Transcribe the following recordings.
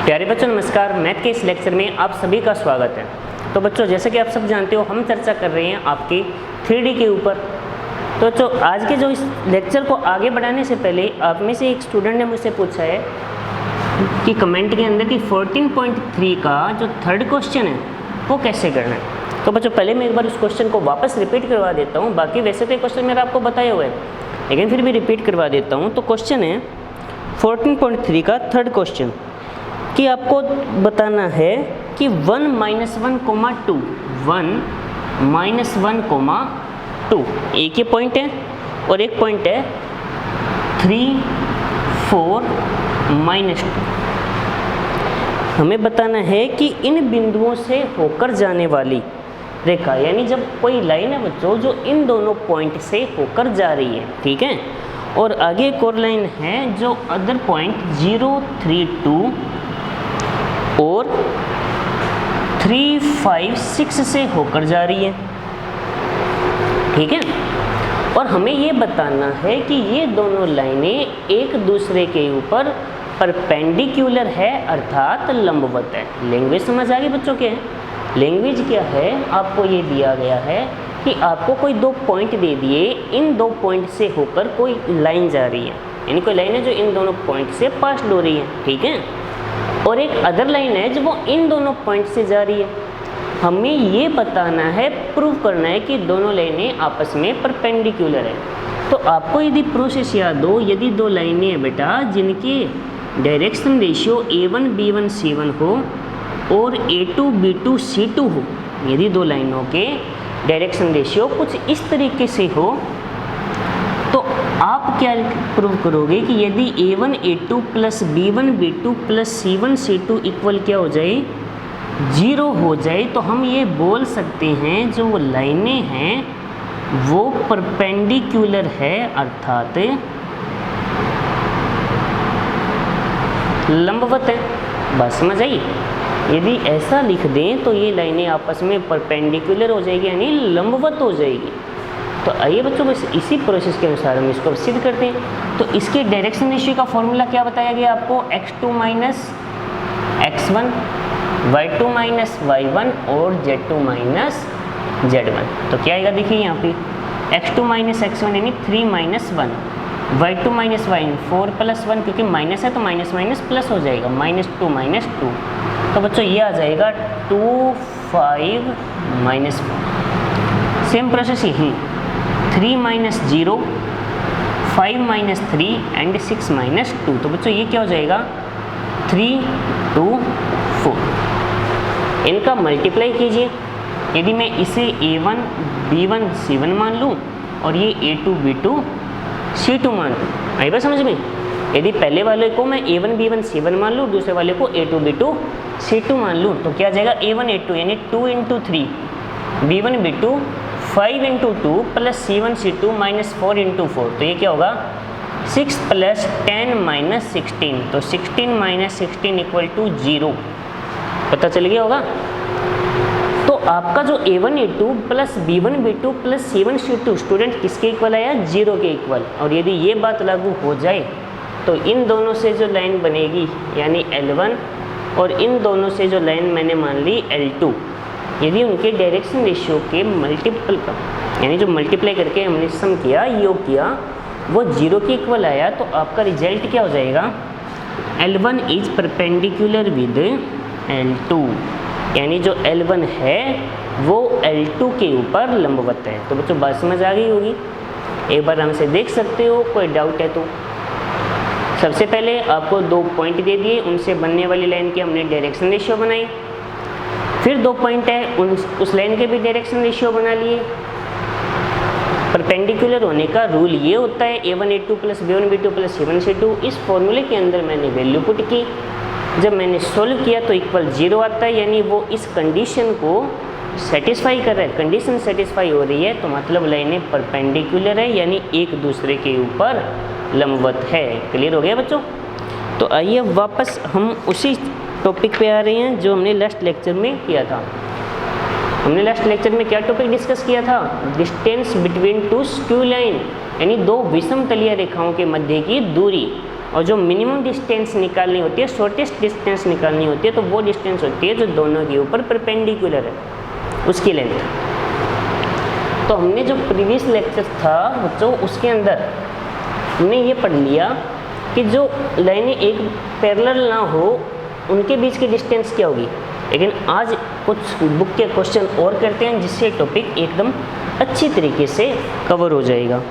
प्यारे बच्चों नमस्कार। मैथ के इस लेक्चर में आप सभी का स्वागत है। तो बच्चों जैसे कि आप सब जानते हो हम चर्चा कर रहे हैं आपके 3D के ऊपर। तो बच्चों आज के जो इस लेक्चर को आगे बढ़ाने से पहले आप में से एक स्टूडेंट ने मुझसे पूछा है कि कमेंट के अंदर कि 14.3 का जो थर्ड क्वेश्चन है वो कैसे करना है। तो बच्चों पहले मैं एक बार उस क्वेश्चन को वापस रिपीट करवा देता हूँ। बाकी वैसे तो ये क्वेश्चन मेरा आपको बताया हुआ है लेकिन फिर भी रिपीट करवा देता हूँ। तो क्वेश्चन है 14.3 का थर्ड क्वेश्चन कि आपको बताना है कि 1 - 1, 2 1 - 1, 2 एक ही पॉइंट है और एक पॉइंट है 3 4 -2। हमें बताना है कि इन बिंदुओं से होकर जाने वाली रेखा, यानी जब कोई लाइन है बच्चों जो इन दोनों पॉइंट से होकर जा रही है, ठीक है, और आगे एक और लाइन है जो अदर पॉइंट 0 3 2 और 3 5 6 से होकर जा रही है, ठीक है। और हमें ये बताना है कि ये दोनों लाइनें एक दूसरे के ऊपर परपेंडिकुलर है अर्थात लंबवत है। लैंग्वेज समझ आ गई बच्चों के? लैंग्वेज क्या है, आपको ये दिया गया है कि आपको कोई दो पॉइंट दे दिए, इन दो पॉइंट से होकर कोई लाइन जा रही है, यानी कोई लाइन है जो इन दोनों पॉइंट से पास हो रही है, ठीक है, और एक अदर लाइन है जो वो इन दोनों पॉइंट से जा रही है। हमें ये बताना है, प्रूव करना है कि दोनों लाइनें आपस में परपेंडिकुलर है। तो आपको यदि प्रोसेस याद हो, यदि दो लाइनें हैं बेटा जिनके direction ratio A1 B1 C1 हो और A2 B2 C2 हो, यदि दो लाइनों के डायरेक्शन रेशियो कुछ इस तरीके से हो, तो आप क्या प्रूव करोगे कि यदि A1 A2 plus B1 B2 plus C1 C2 equal क्या हो जाए, 0 हो जाए, तो हम ये बोल सकते हैं जो वो लाइनें हैं वो परपेंडिकुलर है अर्थात लंबवत है। बात समझ आई? यदि ऐसा लिख दें तो ये लाइनें आपस में परपेंडिकुलर हो जाएगी यानी लंबवत हो जाएगी। तो आइए बच्चों बस इसी प्रोसेस के अनुसार हम इसको सिद्ध करते हैं। तो इसके डायरेक्शन रेशियो का फॉर्मूला क्या बताया गया आपको, x2 - x1 y2 - y1 और z2 - z1। तो क्या आएगा देखिए यहाँ पे x2 - x1 यानी 3 - 1, y2 - y1 4 + 1, क्योंकि माइनस है तो माइनस माइनस प्लस हो जाएगा, -2 - 2। तो बच्चों ये आ जाएगा 2 5 - 4। सेम प्रोसेस यही 3 - 0 5 - 3 एंड 6 - 2। तो बच्चों ये क्या हो जाएगा 3 2 4। इनका मल्टीप्लाई कीजिए। यदि मैं इसे A1 B1 C1 मान लूँ और ये A2 B2 C2 मान लूँ, आई बात समझ में? यदि पहले वाले को मैं A1 B1 C1 मान लूँ, दूसरे वाले को A2 B2 C2 मान लूँ, तो क्या आ जाएगा A1 A2 यानी 2 × 3 B1 B2 5 × 2 plus C1 C2 -4 × 4। तो ये क्या होगा 6 + 10 - 16। तो 16 - 16 = 0। पता चल गया होगा? तो आपका जो A1 A2 plus B1 B2 plus C1 C2 student किसके इक्वल आया, 0 के इक्वल। और यदि ये बात लागू हो जाए तो इन दोनों से जो लाइन बनेगी यानी L1 और इन दोनों से जो लाइन मैंने मान ली L2, यदि उनके डायरेक्शन रेशियो के मल्टीपल यानी जो मल्टीप्लाई करके हमने सम किया, योग किया, वो 0 के इक्वल आया, तो आपका रिजल्ट क्या हो जाएगा, L1 is perpendicular with L2, यानी जो L1 है वो L2 के ऊपर लंबवत है। तो बच्चों बात समझ आ गई होगी? एक बार हमसे देख सकते हो, कोई डाउट है तो। सबसे पहले आपको दो पॉइंट दे दिए, उनसे बनने वाली लाइन की हमने डायरेक्शन रेशियो बनाई। फिर दो पॉइंट है, उस लाइन के भी डायरेक्शन रेशियो बना लिए। परपेंडिकुलर होने का रूल ये होता है A1 A2 plus B1 B2 plus C1 C2। इस फॉर्मूले के अंदर मैंने वैल्यू पुट की, जब मैंने सोल्व किया तो इक्वल 0 आता है, यानी वो इस कंडीशन को सेटिस्फाई कर रहा है। कंडीशन सेटिस्फाई हो रही है तो मतलब लाइनें परपेंडिकुलर है यानी एक दूसरे के ऊपर लंबवत है। क्लियर हो गया बच्चों? तो आइए वापस हम उसी टॉपिक पे आ रहे हैं जो हमने लास्ट लेक्चर में किया था। हमने लास्ट लेक्चर में क्या टॉपिक डिस्कस किया था, distance between two skew line, यानी दो विषम तलीय रेखाओं के मध्य की दूरी। और जो मिनिमम डिस्टेंस निकालनी होती है, शॉर्टेस्ट डिस्टेंस निकालनी होती है, तो वो डिस्टेंस होती है जो दोनों के ऊपर परपेंडिकुलर है, उसकी लेंथ। तो हमने जो प्रीवियस लेक्चर था बच्चों, उसके अंदर हमने ये पढ़ लिया कि जो लाइनें एक पैरेलल ना हो उनके बीच की डिस्टेंस क्या होगी। लेकिन आज कुछ बुक के क्वेश्चन और करते हैं जिससे टॉपिक एकदम अच्छी तरीके से कवर हो जाएगा।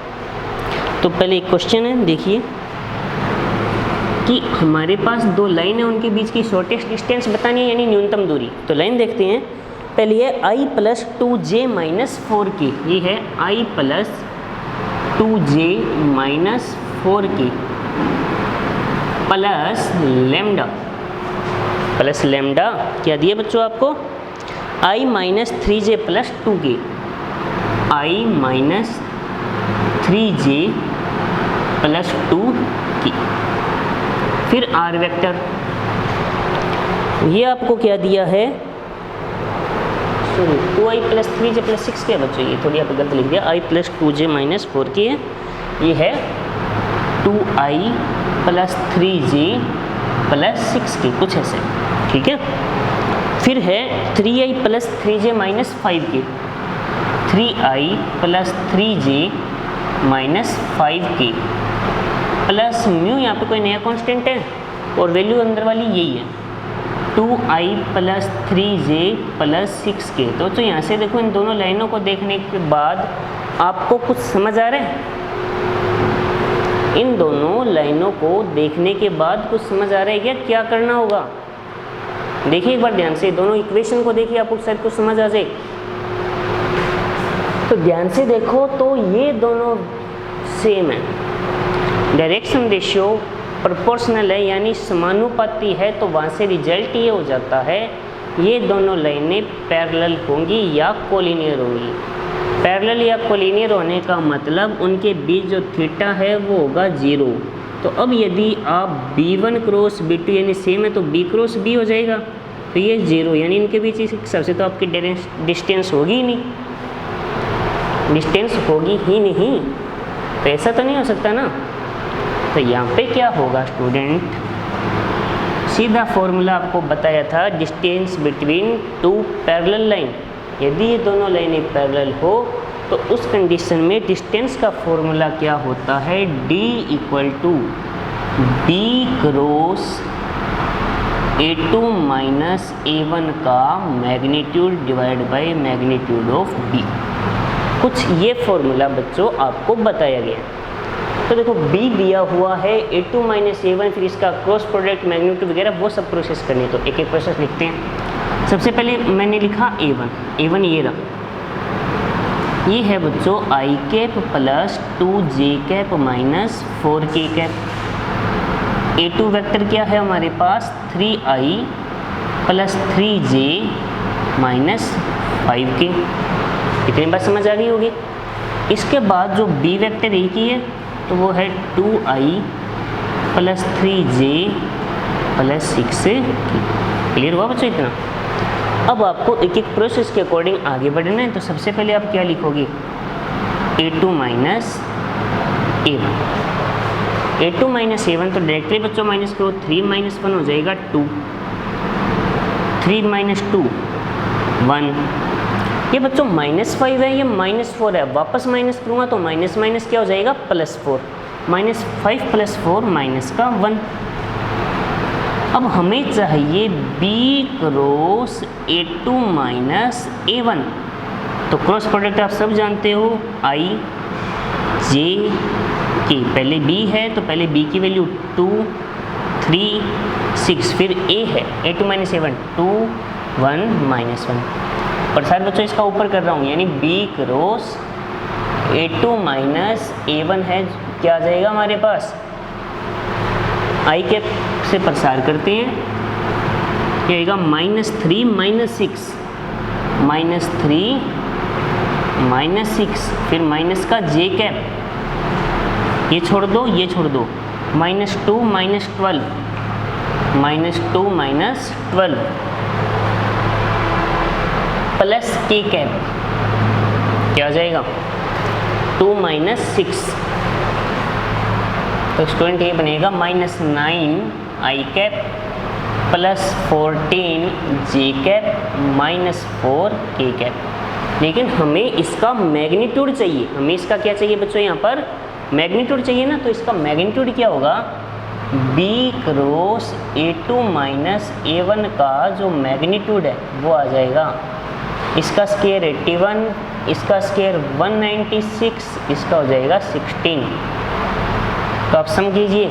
तो पहले एक क्वेश्चन है, देखिए कि हमारे पास दो लाइन है, उनके बीच की शॉर्टेस्ट डिस्टेंस बतानी है, यानी न्यूनतम दूरी। तो लाइन देखते हैं। पहले है i plus 2j minus 4k, ये है i plus 2j minus 4k plus lambda क्या दिया बच्चों आपको, i minus 3j plus 2k, i minus 3j plus 2k। फिर r वेक्टर, ये आपको क्या दिया है, sorry 2i plus 3j plus 6k है बच्चों, ये थोड़ी आप गलत लिख दिया, i plus 2j minus 4k है, ये है 2i plus 3j plus 6k, कुछ ऐसे, ठीक है। फिर है 3i plus 3j minus 5k, 3i plus 3j minus 5k plus mu, यहाँ पे कोई नया कांस्टेंट है और वैल्यू अंदर वाली यही है 2i plus 3j plus 6k। तो यहाँ से देखो, इन दोनों लाइनों को देखने के बाद आपको कुछ समझ आ रहा है, इन दोनों लाइनों को देखने के बाद कुछ समझ आ रहा है क्या, क्या करना होगा। देखिए एक बार ध्यान से, दोनों इक्वेशन को देखिए, आपको शायद कुछ समझ आ जाए। तो ध्यान से देखो, तो ये दोनों सेम है, डायरेक्शन रेशियो प्रोपोर्शनल है यानी समानुपाती है, तो वहाँ से रिजल्ट ये हो जाता है ये दोनों लाइनें पैरेलल होंगी या कोलिनियर होंगी। पैरेलल या कोलिनियर होने का मतलब उनके बीच जो थीटा है वो होगा 0। तो अब यदि आप b1 क्रॉस b2 यानी सेम है तो b क्रॉस b हो जाएगा, तो ये 0 यानी इनके बीच इस हिसाब से तो आपकी डिस्टेंस होगी ही नहीं, डिस्टेंस होगी ही नहीं, तो ऐसा तो नहीं हो सकता ना। तो यहाँ पे क्या होगा स्टूडेंट, सीधा फॉर्मूला आपको बताया था, distance between two parallel line. यदि ये दोनों लाइनें पैरेलल हो तो उस कंडीशन में डिस्टेंस का फॉर्मूला क्या होता है, d equal to b cross a2 minus a1 का magnitude divide by magnitude of b। कुछ ये फॉर्मूला बच्चों आपको बताया गया। तो देखो b दिया हुआ है, a2 माइनस a1, फिर इसका क्रॉस प्रोडक्ट मैग्नीट्यूड वगैरह वो सब प्रोसेस करनी है। तो एक एक प्रोसेस लिखते हैं। सबसे पहले मैंने लिखा a1 ये रहा, ये है बच्चों i cap plus 2j cap minus 4k cap. a2 vector क्या है हमारे पास, 3i plus 3j minus 5k। इतनी बात समझ आ गई होगी। इसके बाद जो b वेक्टर एक ही है तो वो है 2i plus 3j plus 6k। Clear हुआ बच्चों इतना। अब आपको एक एक प्रोसेस के अकॉर्डिंग आगे बढ़ना है। तो सबसे पहले आप क्या लिखोगे, a2 minus a1, a2 minus a1 तो डायरेक्टली बच्चों माइनस करो, 3 माइनस 1 हो जाएगा 2, 3 माइनस 2 1। ये बच्चों माइनस 5 है, ये माइनस 4 है, वापस माइनस करूँगा तो माइनस माइनस क्या हो जाएगा प्लस 4, माइनस 5 प्लस 4 माइनस का 1। अब हमें चाहिए b cross a2 minus a1। तो क्रॉस प्रोडक्ट आप सब जानते हो, i j k, पहले b है तो पहले b की वैल्यू 2 3 6, फिर a है a2 माइनस a1 2 1 माइनस 1। और साथ बच्चों इसका ऊपर कर रहा हूँ, यानी b cross a2 minus a1 है, क्या आ जाएगा हमारे पास, i के से प्रसार करते हैं, क्या आएगा माइनस 3 माइनस 6, माइनस 3 माइनस 6, फिर माइनस का j कैप, ये छोड़ दो ये छोड़ दो, minus 2 minus 12, minus 2 minus 12 plus k cap, क्या आ जाएगा 2 माइनस 6। तो स्टूडेंट ये बनेगा -9i cap plus 14j cap -4k cap. लेकिन हमें इसका मैग्नीट्यूड चाहिए, हमें इसका क्या चाहिए बच्चों, यहाँ पर मैग्नीट्यूड चाहिए ना। तो इसका मैग्नीट्यूड क्या होगा, b cross a2 minus a1 का जो मैग्नीट्यूड है वो आ जाएगा, इसका स्क्वायर 81, इसका स्क्वायर 196, इसका हो जाएगा 16। तो आप सम कीजिए,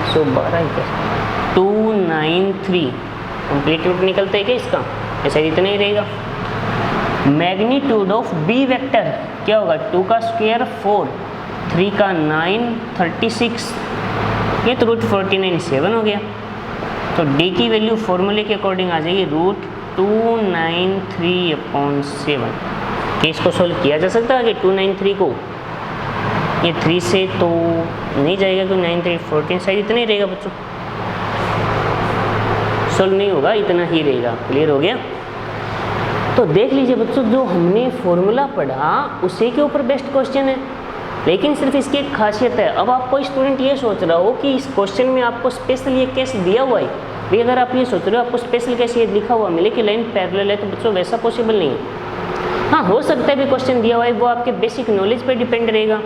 112 293 कंप्लीट रूट निकलता है क्या इसका, ऐसा इतना ही रहेगा। मैग्नीट्यूड ऑफ बी वेक्टर क्या होगा, 2 का स्क्वायर 4, 3 का 9, 36, ये तो रूट 49 7 हो गया। तो डी की वैल्यू फॉर्मूले के अकॉर्डिंग आ जाएगी √293/7। कि इसको सोल्व किया जा सकता है कि 293 को ये 3 से तो नहीं जाएगा, क्योंकि 9 3 14 शायद इतना ही रहेगा बच्चों, सोल्व नहीं होगा, इतना ही रहेगा। क्लियर हो गया। तो देख लीजिए बच्चों, जो हमने फॉर्मूला पढ़ा उसी के ऊपर बेस्ट क्वेश्चन है, लेकिन सिर्फ इसकी एक खासियत है। अब आप कोई स्टूडेंट ये सोच रहा हो कि इस क्वेश्चन में आपको स्पेशल ये केस दिया हुआ है, भाई अगर आप ये सोच रहे हो आपको स्पेशल केस ये लिखा हुआ मिले कि लाइन पैरेलल है, तो बच्चों वैसा पॉसिबल नहीं है। हाँ, हो सकता है भी क्वेश्चन दिया हुआ है, वो आपके बेसिक नॉलेज पे डिपेंड रहेगा,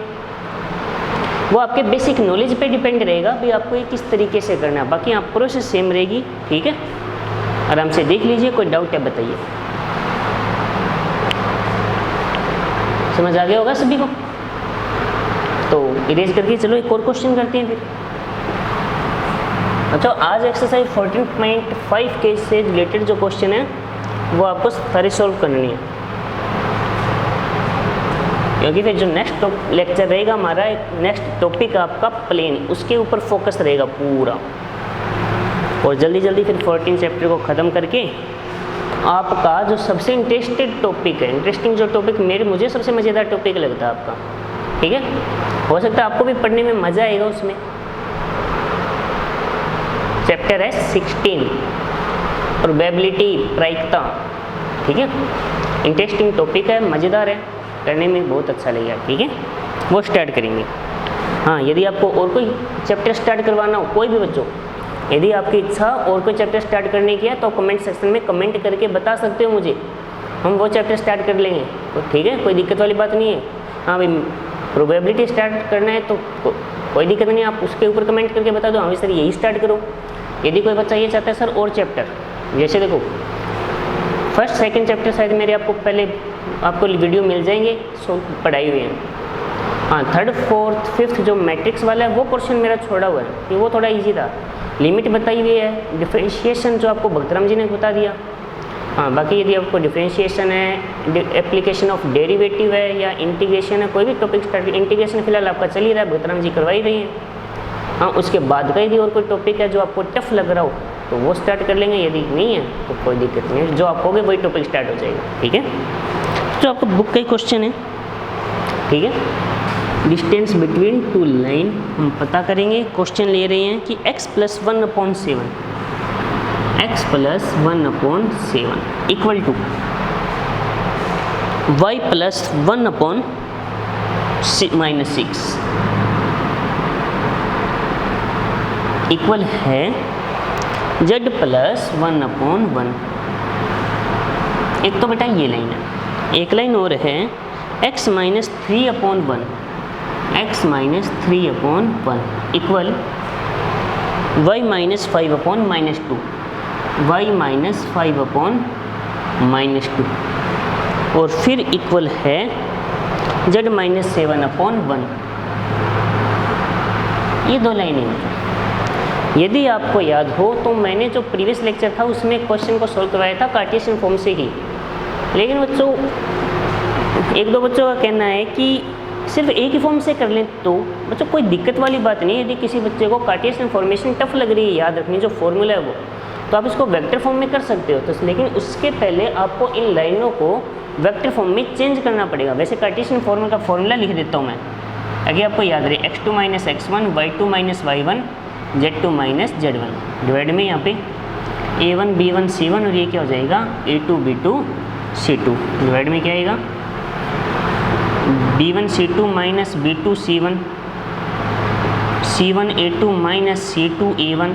वो आपके बेसिक नॉलेज पे डिपेंड रहेगा भी आपको ये किस तरीके से करना है। बाकी आप प्रोसेस सेम रहेगी, ठीक है, आराम से देख लीजिए। कोई डाउट है बताइए, समझ आ गया होगा सभी को। तो इरेज करके चलो एक और क्वेश्चन करते हैं फिर। अच्छा, आज एक्सरसाइज 14.5 के से रिलेटेड जो क्वेश्चन है वो आपको सारे सॉल्व करनी है, क्योंकि फिर जो नेक्स्ट लेक्चर रहेगा हमारा, नेक्स्ट टॉपिक आपका प्लेन, उसके ऊपर फोकस रहेगा पूरा। और जल्दी जल्दी फिर 14 चैप्टर को ख़त्म करके आपका जो सबसे इंटरेस्टेड टॉपिक है, इंटरेस्टिंग जो टॉपिक मुझे सबसे मज़ेदार टॉपिक लगता है आपका, ठीक है, हो सकता है आपको भी पढ़ने में मज़ा आएगा उसमें। चैप्टर है 16 प्रोबेबिलिटी, प्रायिकता, ठीक है, इंटरेस्टिंग टॉपिक है, मज़ेदार है, करने में बहुत अच्छा लगेगा, ठीक है। वो स्टार्ट करेंगे। हाँ, यदि आपको और कोई चैप्टर स्टार्ट करवाना हो, कोई भी बच्चों, यदि आपकी इच्छा और कोई चैप्टर स्टार्ट करने की है तो कमेंट सेक्शन में कमेंट करके बता सकते हो मुझे, हम वो चैप्टर स्टार्ट कर लेंगे, तो ठीक है, कोई दिक्कत वाली बात नहीं है। हाँ भाई, प्रोबेबिलिटी स्टार्ट करना है तो कोई दिक्कत नहीं, आप उसके ऊपर कमेंट करके बता दो, हाँ सर यही स्टार्ट करो। यदि कोई बच्चा ये चाहता है सर और चैप्टर, जैसे देखो फर्स्ट सेकंड चैप्टर शायद मेरे आपको पहले आपको वीडियो मिल जाएंगे, सो पढ़ाई हुई है। हाँ, थर्ड फोर्थ फिफ्थ जो मैट्रिक्स वाला है वो पोर्शन मेरा छोड़ा हुआ है, कि वो थोड़ा इजी था, लिमिट बताई हुई है, डिफरेंशिएशन जो आपको भक्तराम जी ने बता दिया। हाँ, बाकी यदि आपको डिफरेंशिएशन है, एप्लीकेशन ऑफ डेरिवेटिव है या इंटीग्रेशन है, कोई भी टॉपिक स्टार्ट, इंटीग्रेशन फिलहाल आपका चल ही रहा है, भक्तराम जी करवाई रही है। हाँ, उसके बाद का यदि और कोई टॉपिक है जो आपको टफ लग रहा हो तो वो स्टार्ट कर लेंगे, यदि नहीं है तो कोई दिक्कत नहीं है, जो आप होगे वही टॉपिक स्टार्ट हो जाएगा, ठीक है। जो आपको बुक का ही क्वेश्चन है, ठीक है, डिस्टेंस बिटवीन टू लाइन हम पता करेंगे। क्वेश्चन ले रहे हैं कि x + 1/7 x + 1/7 equal to y + 1/-6 equal है z + 1/1। एक तो बेटा ये लाइन है, एक लाइन और है x - 3/1 x - 3/1 equal y - 5/-2 y - 5/-2 और फिर इक्वल है z - 7/1। ये दो लाइनें हैं। यदि आपको याद हो तो मैंने जो प्रीवियस लेक्चर था उसमें क्वेश्चन को सॉल्व करवाया था कार्टेशियन फॉर्म से ही, लेकिन बच्चों एक दो बच्चों का कहना है कि सिर्फ एक ही फॉर्म से कर लें, तो बच्चों कोई दिक्कत वाली बात नहीं है। यदि किसी बच्चे को कार्टेशियन फॉर्मेशन टफ लग रही है याद रखनी, जो फॉर्मूला है वो, तो आप इसको वेक्टर फॉर्म में कर सकते हो, तो लेकिन उसके पहले आपको इन लाइनों को वेक्टर फॉर्म में चेंज करना पड़ेगा। वैसे कार्टेशियन फॉर्मूला का फॉर्मूला लिख देता हूँ मैं, ताकि आपको याद रहे, x2 - x1 y2 - y1 z2 - z1 divide में यहाँ पे a1 b1 c1 और ये क्या हो जाएगा a2 b2 c2 डिवाइड में क्या आएगा b1 c2 - b2 c1 C1A2 minus C2A1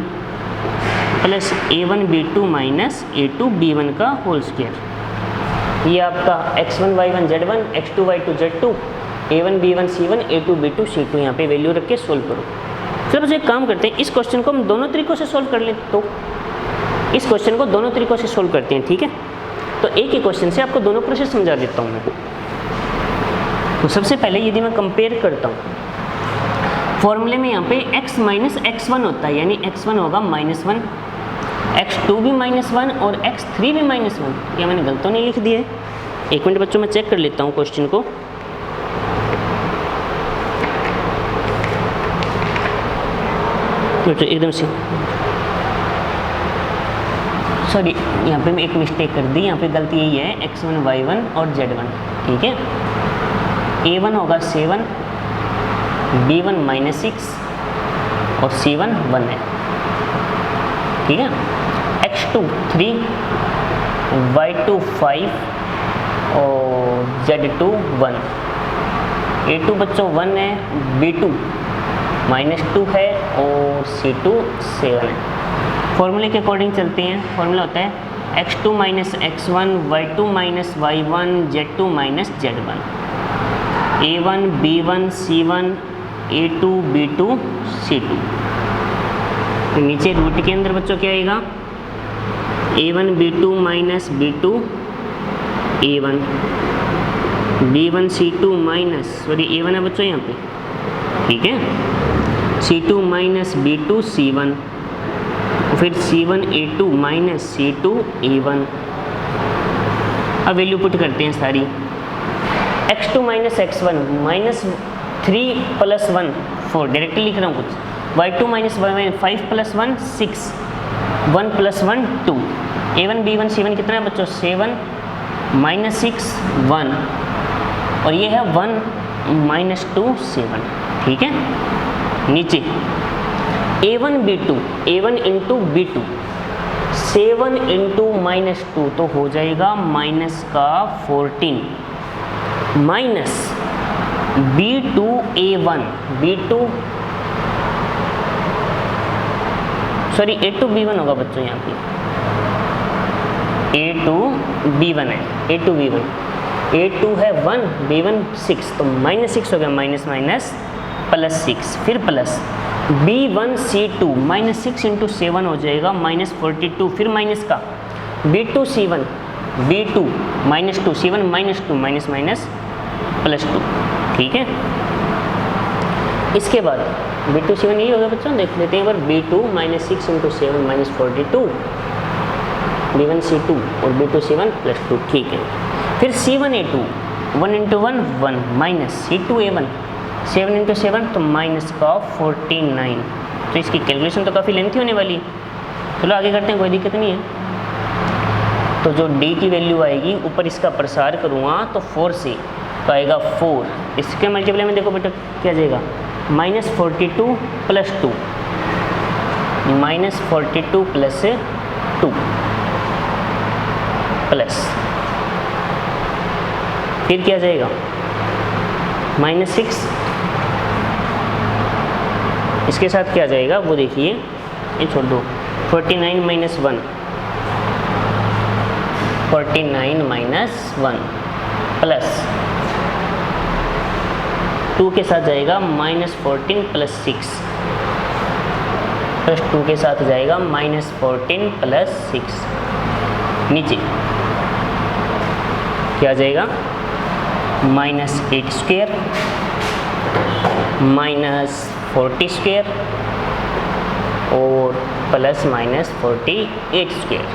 plus A1B2 minus A2B1 का होल स्क्वायर। ये आपका x1 y1 z1 x2 y2 z2 A1B1 C1 A2B2 C2 यहाँ पे वैल्यू रख के सोल्व करो। चलो बस एक काम करते हैं, इस क्वेश्चन को हम दोनों तरीक़ों से सोल्व कर लें। तो इस क्वेश्चन को दोनों तरीक़ों से सोल्व करते हैं, ठीक है। तो एक ही क्वेश्चन से आपको दोनों प्रोसेस समझा देता हूँ मैं। तो सबसे पहले यदि मैं कंपेयर करता हूँ, फॉर्मूले में यहाँ पे x माइनस x1 होता है, यानी x1 होगा -1, x2 भी -1 और x3 भी -1। क्या मैंने गलत तो नहीं लिख दिया है? एक मिनट बच्चों, मैं चेक कर लेता हूँ क्वेश्चन को। तो एकदम से सॉरी, यहाँ पे मैं एक मिस्टेक कर दी, यहाँ पे गलती यही है, x1 y1 और z1, ठीक है। a1 होगा 7, b1 -6 और c1 1 है, ठीक है। x2 3, y2 5 और z2 1। a2 बच्चों 1 है, b2 -2 है और c2 7 है। फॉर्मूले के अकॉर्डिंग चलते हैं। फॉर्मूला होता है x2 minus x1 y2 minus y1 z2 minus z1 a1 b1 c1 a2 b2 c2। तो नीचे रूट के अंदर बच्चों क्या आएगा? a1 b2 minus b2 a1 b1 c2 minus sorry a1 है बच्चों यहाँ पे, ठीक है, c2 माइनस b2 c1, फिर c1 a2 minus c2 a1। अब वैल्यू पुट करते हैं सारी। x2 माइनस x1 -3 + 1 4, डायरेक्टली लिख रहा हूँ कुछ। y2 minus y1 5 + 1 6 1 + 1 2। a1 b1 c1 कितना है बच्चों? 7 -6 1 और ये है 1 -2 7, ठीक है। नीचे a1 b2 a1 into b2 7 into -2 तो हो जाएगा माइनस का 14 minus b2 a1 b2 sorry a2 b1 होगा बच्चों यहाँ पे, a2 b1 है, a2 b1 a2 है 1 b1 6 तो -6 हो गया, माइनस माइनस +6 फिर प्लस b1 c2 -6 इंटू 7 हो जाएगा -42 फिर माइनस का b2 c1 b2 -2 c1 -2 minus minus +2, ठीक है। इसके बाद b2 c1 यही होगा बच्चों, देख लेते हैं एक बार। b2 -6 इंटू 7 -42 b1 c2 और b2 c1 +2, ठीक है। फिर c1 a2 1 into 1 1 minus c2 a1 7 into 7 तो माइनस का 49। तो इसकी कैलकुलेशन तो काफ़ी लेंथी होने वाली है। चलो आगे करते हैं, कोई दिक्कत नहीं है। तो जो d की वैल्यू आएगी, ऊपर इसका प्रसार करूँगा तो 4 से तो आएगा 4। इसके मल्टीप्लाई में देखो बेटा क्या जाएगा, -42 + 2 -42 + 2 प्लस फिर क्या जाएगा -6, इसके साथ क्या जाएगा वो देखिए, ये छोड़ दो, 49 - 1 49 - 1 प्लस 2 के साथ जाएगा -14 + 6 प्लस 2 के साथ जाएगा -14 + 6। नीचे क्या जाएगा -8 स्क्वायर -40 स्क्वायर और +-48 स्क्वायर।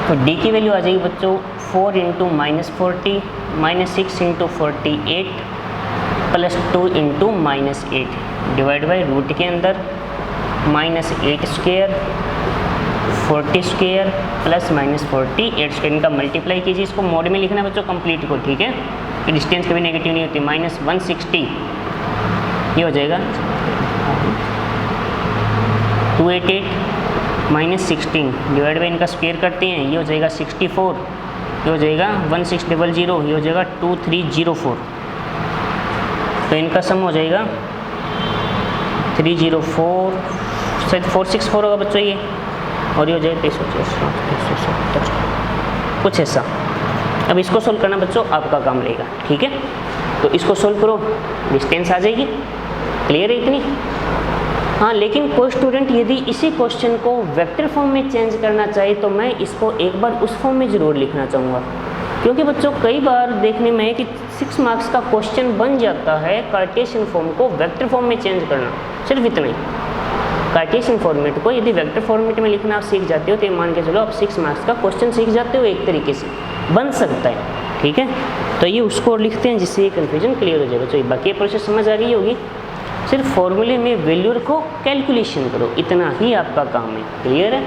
तो d की वैल्यू आ जाएगी बच्चों 4 into -40 -6 into 48 +2 into -8 divide by root के अंदर -8 स्क्वायर 40 स्क्वायर +-48 स्क्वायर। इनका मल्टीप्लाई कीजिए, इसको मोड में लिखना है बच्चों कंप्लीट को, ठीक है। फिर डिस्टेंस कभी नेगेटिव नहीं होती। -160 ये हो जाएगा 288 -16 डिवाइड बाई इनका स्क्वायर करते हैं, ये हो जाएगा 64, ये हो जाएगा 1600, ये हो जाएगा 2304। तो इनका सम हो जाएगा 304 शायद 464 होगा बच्चों ये, और ये हो जाए 370 कुछ ऐसा। अब इसको सोल्व करना बच्चों आपका काम रहेगा, ठीक है। तो इसको सोल्व करो, डिस्टेंस आ जाएगी, क्लियर है इतनी। हाँ, लेकिन कोई स्टूडेंट यदि इसी क्वेश्चन को वेक्टर फॉर्म में चेंज करना चाहे तो मैं इसको एक बार उस फॉर्म में ज़रूर लिखना चाहूँगा, क्योंकि बच्चों कई बार देखने में है कि 6 मार्क्स का क्वेश्चन बन जाता है कार्टेशियन फॉर्म को वेक्टर फॉर्म में चेंज करना, सिर्फ इतना ही। कार्टेशियन फॉर्मेट को यदि वेक्टर फॉर्मेट में लिखना आप सीख जाते हो तो ये मान के चलो आप 6 मार्क्स का क्वेश्चन सीख जाते हो, एक तरीके से बन सकता है, ठीक है। तो ये उसको लिखते हैं जिससे ये कन्फ्यूजन क्लियर हो जाएगा। तो बाकी प्रोसेस समझ आ रही होगी, सिर्फ फॉर्मूले में वैल्यू रखो, कैलकुलेशन करो, इतना ही आपका काम है, क्लियर है।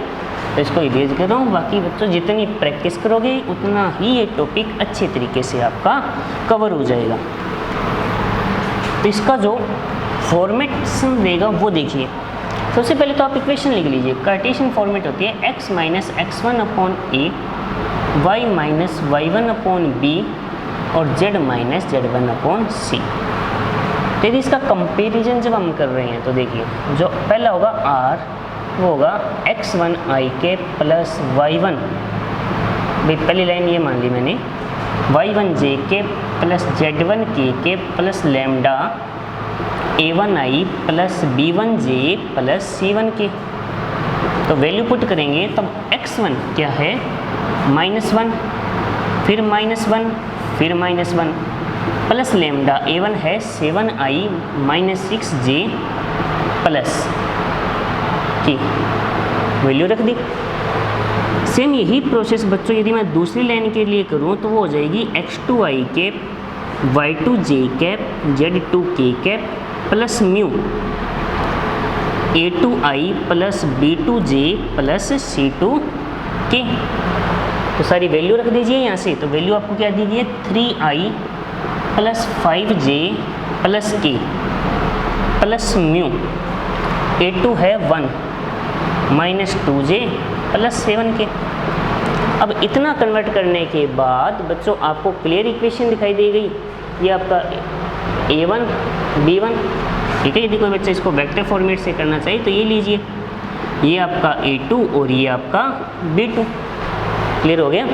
तो इसको इरेज कर रहा हूँ, बाकी बच्चों जितनी प्रैक्टिस करोगे उतना ही ये टॉपिक अच्छे तरीके से आपका कवर हो जाएगा। तो इसका जो फॉर्मेशन रहेगा वो देखिए। सबसे पहले तो आप इक्वेशन लिख लीजिए। कार्टेशियन फॉर्मेट होती है x minus x1 upon a, y minus y1 upon b और z minus z1 upon c। तो यदि इसका कंपेरिजन जब हम कर रहे हैं तो देखिए, जो पहला होगा r वो होगा x1 i के प्लस y1, भाई पहली लाइन ये मान ली मैंने, y1 j के प्लस z1 के plus lambda a1 i plus b1 j plus c1 के। तो वैल्यू पुट करेंगे तब x1 क्या है -1, फिर -1, फिर -1 प्लस लैम्डा a1 है 7i माइनस 6j प्लस की वैल्यू रख दी। सेम यही प्रोसेस बच्चों यदि मैं दूसरी लाइन के लिए करूं तो वो हो जाएगी x2i cap y2j cap z2k cap plus mu a2i plus b2j plus c2k। तो सारी वैल्यू रख दीजिए यहाँ से। तो वैल्यू आपको क्या दी गई है 3i plus 5j plus k plus mu a2 है 1 माइनस 2j प्लस 7k। अब इतना कन्वर्ट करने के बाद बच्चों आपको क्लियर इक्वेशन दिखाई दे गई, ये आपका a1 b1, ठीक है। यदि कोई बच्चा इसको वेक्टर फॉर्मेट से करना चाहिए तो ये लीजिए, ये आपका a2 और ये आपका b2, क्लियर हो गया।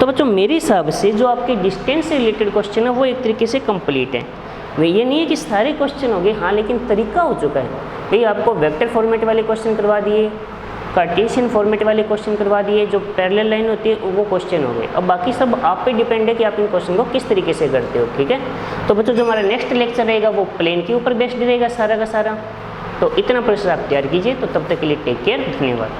तो बच्चों मेरे हिसाब से जो आपके डिस्टेंस से रिलेटेड क्वेश्चन है वो एक तरीके से कंप्लीट है। वे ये नहीं है कि सारे क्वेश्चन हो गए, हाँ, लेकिन तरीका हो चुका है। भाई आपको वेक्टर फॉर्मेट वाले क्वेश्चन करवा दिए, कार्टेशियन फॉर्मेट वाले क्वेश्चन करवा दिए, जो पैरेलल लाइन होती है वो क्वेश्चन हो गए। अब बाकी सब आप पे डिपेंड है कि आप इन क्वेश्चन को किस तरीके से करते हो, ठीक है। तो बच्चों जो हमारा नेक्स्ट लेक्चर रहेगा वो प्लेन के ऊपर बेस्ड रहेगा सारा का सारा। तो इतना प्रोसेस आप तैयार कीजिए। तो तब तक के लिए टेक केयर, धन्यवाद।